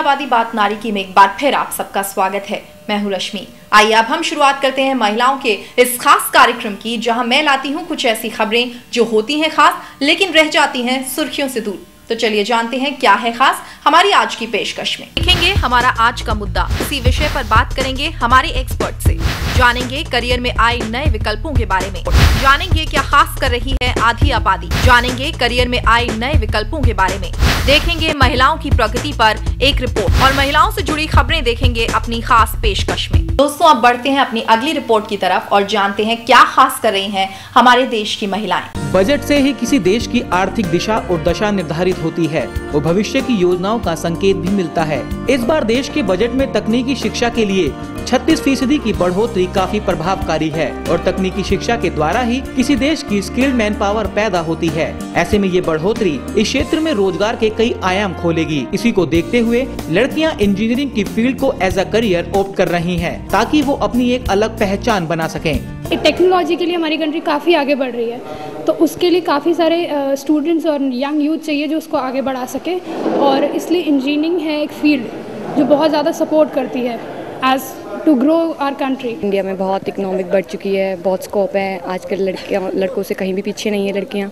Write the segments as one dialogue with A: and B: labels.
A: आबादी बात नारी की में एक बार फिर आप सबका स्वागत है। मैं हूं रश्मि। आइए अब हम शुरुआत करते हैं महिलाओं के इस खास कार्यक्रम की, जहां मैं लाती हूं कुछ ऐसी खबरें जो होती हैं खास लेकिन रह जाती हैं सुर्खियों से दूर। तो चलिए जानते हैं क्या है खास हमारी आज की पेशकश में। देखेंगे हमारा आज का मुद्दा, इसी विषय पर बात करेंगे हमारे एक्सपर्ट से, जानेंगे करियर में आए नए विकल्पों के बारे में, जानेंगे क्या खास कर रही है आधी आबादी, जानेंगे करियर में आए नए विकल्पों के बारे में, देखेंगे महिलाओं की प्रगति पर एक रिपोर्ट और महिलाओं से जुड़ी खबरें देखेंगे अपनी खास पेशकश में। दोस्तों अब बढ़ते हैं अपनी अगली रिपोर्ट की तरफ और जानते हैं क्या खास कर रही हैं हमारे देश की महिलाएं।
B: बजट से ही किसी देश की आर्थिक दिशा और दशा निर्धारित होती है और भविष्य की योजनाओं का संकेत भी मिलता है। इस बार देश के बजट में तकनीकी शिक्षा के लिए 36% की बढ़ोतरी काफी प्रभावकारी है और तकनीकी शिक्षा के द्वारा ही किसी देश की स्किल्ड मैन पावर पैदा होती है। ऐसे में ये बढ़ोतरी इस क्षेत्र में रोजगार के कई आयाम खोलेगी। इसी को देखते हुए लड़कियां इंजीनियरिंग की फील्ड को एज अ करियर ऑप्ट कर रही हैं, ताकि वो अपनी एक अलग पहचान बना सकें।
C: टेक्नोलॉजी के लिए हमारी कंट्री काफ़ी आगे बढ़ रही है, तो उसके लिए काफ़ी सारे स्टूडेंट्स और यंग यूथ चाहिए जो उसको आगे बढ़ा सके, और इसलिए इंजीनियरिंग है एक फील्ड जो बहुत ज़्यादा सपोर्ट करती है as to grow our country.
D: India में बहुत इकोनॉमिक बढ़ चुकी है, बहुत स्कोप है। आजकल लड़कों से कहीं भी पीछे नहीं है लड़कियाँ,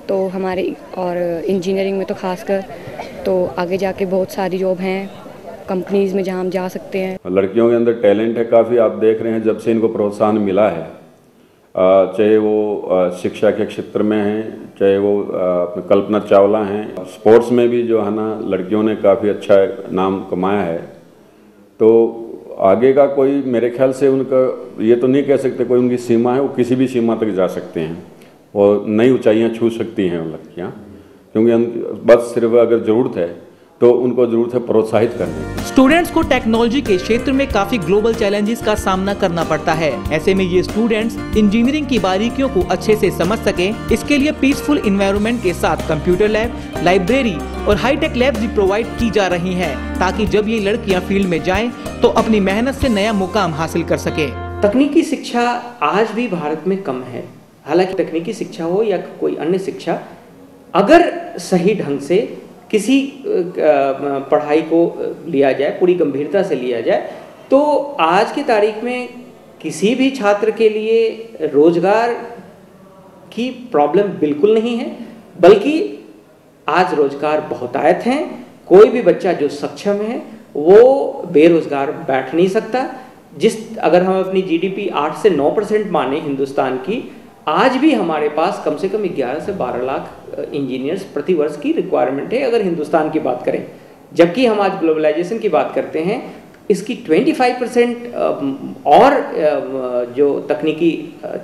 D: तो हमारे और इंजीनियरिंग में तो खासकर तो आगे जाके बहुत सारी जॉब हैं कंपनीज़ में जहाँ हम जा सकते हैं।
E: लड़कियों के अंदर टैलेंट है काफ़ी, आप देख रहे हैं जब से इनको प्रोत्साहन मिला है, चाहे वो शिक्षा के क्षेत्र में हैं, चाहे वो कल्पना चावला हैं, स्पोर्ट्स में भी जो है ना लड़कियों ने काफ़ी अच्छा नाम कमाया है। तो आगे का कोई मेरे ख्याल से उनका ये तो नहीं कह सकते कोई उनकी सीमा है, वो किसी भी सीमा तक जा सकते हैं और नई ऊंचाइयां छू सकती हैं वो लड़कियाँ, क्योंकि बस सिर्फ अगर ज़रूरत है तो उनको जरूरत है प्रोत्साहित करने की।
B: स्टूडेंट्स को टेक्नोलॉजी के क्षेत्र में काफी ग्लोबल चैलेंजेस का सामना करना पड़ता है। ऐसे में ये स्टूडेंट्स इंजीनियरिंग की बारीकियों को अच्छे से समझ सके, इसके लिए पीसफुल एनवायरनमेंट के साथ कंप्यूटर लैब, लाइब्रेरी और हाईटेक लैब्स भी प्रोवाइड की जा रही हैं, ताकि जब ये लड़कियां फील्ड में जाएं तो अपनी मेहनत से नया मुकाम हासिल कर सके।
F: तकनीकी शिक्षा आज भी भारत में कम है। हालांकि तकनीकी शिक्षा हो या कोई अन्य शिक्षा, अगर सही ढंग से किसी पढ़ाई को लिया जाए, पूरी गंभीरता से लिया जाए, तो आज की तारीख में किसी भी छात्र के लिए रोजगार की प्रॉब्लम बिल्कुल नहीं है, बल्कि आज रोजगार बहुतायत हैं। कोई भी बच्चा जो सक्षम है वो बेरोजगार बैठ नहीं सकता। अगर हम अपनी जीडीपी 8 से 9% माने हिंदुस्तान की, आज भी हमारे पास कम से कम 11 से 12 लाख इंजीनियर्स प्रति वर्ष की रिक्वायरमेंट है अगर हिंदुस्तान की बात करें। जबकि हम आज ग्लोबलाइजेशन की बात करते हैं, इसकी 25% और जो तकनीकी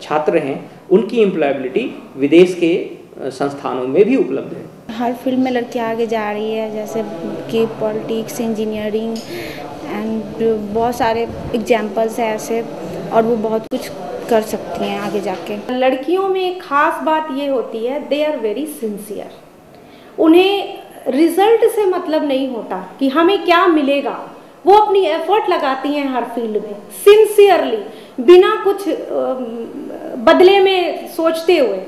F: छात्र हैं उनकी एम्प्लॉयबिलिटी विदेश के संस्थानों में भी उपलब्ध है।
G: हर फील्ड में लड़कियां आगे जा रही है, जैसे कि पॉलिटिक्स, इंजीनियरिंग एंड बहुत सारे एग्जाम्पल्स हैं ऐसे, और वो बहुत कुछ कर सकती हैं आगे जाके।
H: लड़कियों में एक खास बात ये होती है, दे आर वेरी सिंसियर। उन्हें रिजल्ट से मतलब नहीं होता कि हमें क्या मिलेगा, वो अपनी एफर्ट लगाती हैं हर फील्ड में सिंसियरली, बिना कुछ बदले में सोचते हुए,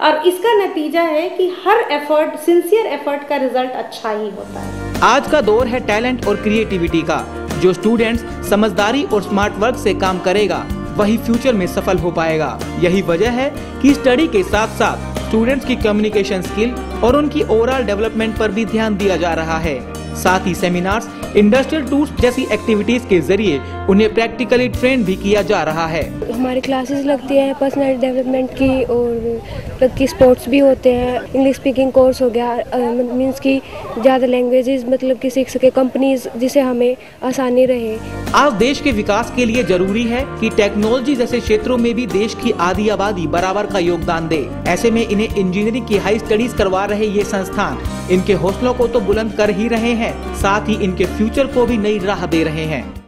H: और इसका नतीजा है कि हर एफर्ट, सिंसियर एफर्ट का रिजल्ट अच्छा ही होता है।
B: आज का दौर है टैलेंट और क्रिएटिविटी का। जो स्टूडेंट्स समझदारी और स्मार्ट वर्क से काम करेगा वही फ्यूचर में सफल हो पाएगा। यही वजह है कि स्टडी के साथ साथ स्टूडेंट्स की कम्युनिकेशन स्किल और उनकी ओवरऑल डेवलपमेंट पर भी ध्यान दिया जा रहा है। साथ ही सेमिनार्स, इंडस्ट्रियल टूर्स जैसी एक्टिविटीज के जरिए उन्हें प्रैक्टिकली ट्रेन भी किया जा रहा है।
D: हमारी क्लासेस लगती है पर्सनल डेवलपमेंट की, और की स्पोर्ट्स भी होते हैं। इंग्लिश स्पीकिंग कोर्स हो गया, मींस की ज़्यादा लैंग्वेजेस मतलब कि सीख सके कंपनीज, जिसे हमें आसानी रहे।
B: आज देश के विकास के लिए जरूरी है कि टेक्नोलॉजी जैसे क्षेत्रों में भी देश की आधी आबादी बराबर का योगदान दे। ऐसे में इन्हें इंजीनियरिंग की हाई स्टडीज करवा रहे ये संस्थान इनके हौसलों को तो बुलंद कर ही रहे हैं, साथ ही इनके फ्यूचर को भी नई राह दे रहे हैं।